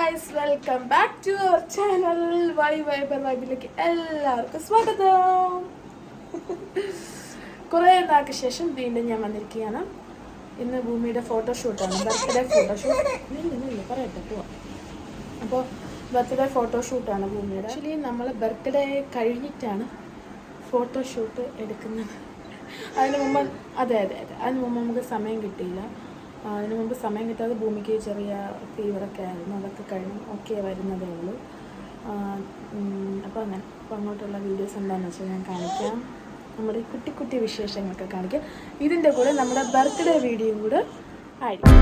Guys, welcome back to our channel വൈബിലേക്ക് എല്ലാവർക്കും സ്വാഗതം. കുറേ നാൾക്ക് ശേഷം വീണ്ടും ഞാൻ വന്നിരിക്കുകയാണ്. ഇന്ന് ഭൂമിയുടെ ഫോട്ടോഷൂട്ടാണ്, ബർത്ത്ഡേ ഫോട്ടോഷൂട്ട്. പറയട്ടെ പോവാം. അപ്പോൾ ബർത്ത്ഡേ ഫോട്ടോഷൂട്ടാണ് ഭൂമിയുടെ. ആക്ച്വലി നമ്മൾ ബർത്ത്ഡേ കഴിഞ്ഞിട്ടാണ് ഫോട്ടോഷൂട്ട് എടുക്കുന്നത്. അതിന് മുമ്പ് അതിന് മുമ്പ് നമുക്ക് സമയം കിട്ടിയില്ല. അതിന് മുമ്പ് സമയം കിട്ടാതെ ഭൂമിക്ക് ചെറിയ ഫീവറൊക്കെ ആയിരുന്നു. അതൊക്കെ കഴിഞ്ഞ് ഓക്കെ വരുന്നതേ ഉള്ളൂ. അപ്പോൾ അങ്ങോട്ടുള്ള വീഡിയോസ് എന്താണെന്ന് വെച്ചാൽ ഞാൻ കാണിക്കാം. നമ്മുടെ കുട്ടി കുട്ടി വിശേഷങ്ങളൊക്കെ കാണിക്കാം. ഇതിൻ്റെ കൂടെ നമ്മുടെ ബർത്ത്ഡേ വീഡിയോയും കൂടെ ആയിരിക്കും.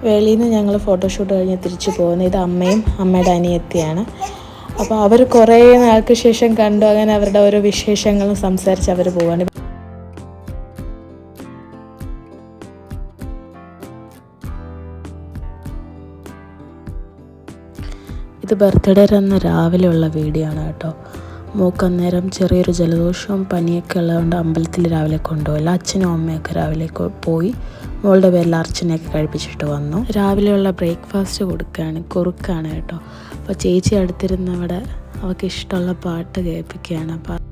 വെളിയിൽ നിന്ന് ഞങ്ങൾ ഫോട്ടോഷൂട്ട് കഴിഞ്ഞ് തിരിച്ചു പോകുന്നത്. ഇത് അമ്മയും അമ്മയുടെ അനിയത്തിയാണ്. അപ്പോൾ അവർ കുറേ നാൾക്ക് ശേഷം കണ്ടു. അങ്ങനെ അവരുടെ ഓരോ വിശേഷങ്ങളും സംസാരിച്ച് അവർ പോവാണ്. ഇത് ബർത്ത്ഡേ അന്ന് രാവിലെ ഉള്ള വീഡിയോ ആണ് കേട്ടോ. മൂക്കന്നേരം ചെറിയൊരു ജലദോഷവും പനിയൊക്കെ ഉള്ളതുകൊണ്ട് അമ്പലത്തിൽ രാവിലെ കൊണ്ടുപോയില്ല. അച്ഛനും അമ്മയൊക്കെ രാവിലെ പോയി മോളുടെ പേരിൽ അർച്ചനയൊക്കെ കഴിപ്പിച്ചിട്ട് വന്നു. രാവിലെയുള്ള ബ്രേക്ക്ഫാസ്റ്റ് കൊടുക്കുകയാണ്, കുറുക്കാണ് കേട്ടോ. അപ്പോൾ ചേച്ചി അടുത്തിരുന്നവിടെ അവൾക്ക് ഇഷ്ടമുള്ള പാട്ട് കേൾപ്പിക്കുകയാണ്. അപ്പോൾ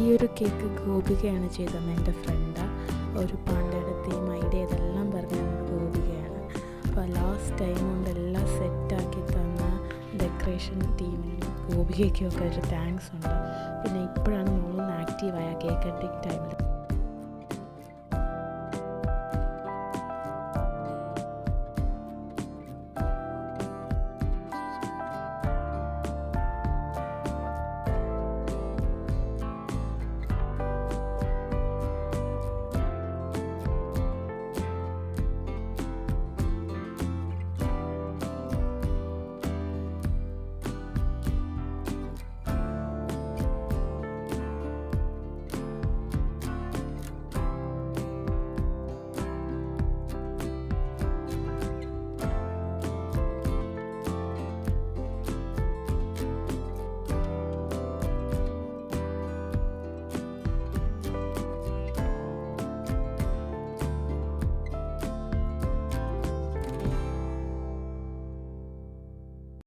ഈ ഒരു കേക്ക് ഗോപികയാണ് ചെയ്തത്, എൻ്റെ ഫ്രണ്ട്. ഒരു പാണ്ടയുടെ തീം ഐഡിയ ഇതെല്ലാം പറഞ്ഞത് ഗോപികയാണ്. അപ്പോൾ ലാസ്റ്റ് ടൈം കൊണ്ട് എല്ലാം സെറ്റാക്കി തന്ന ഡെക്കറേഷൻ ടീമിനും ഗോപികയ്ക്കും ഒക്കെ ഒരു താങ്ക്സ് ഉണ്ട്. പിന്നെ ഇപ്പോഴാണ് മോളൊന്ന് ആക്റ്റീവായ കേക്ക് കട്ടിങ് ടൈമിൽ.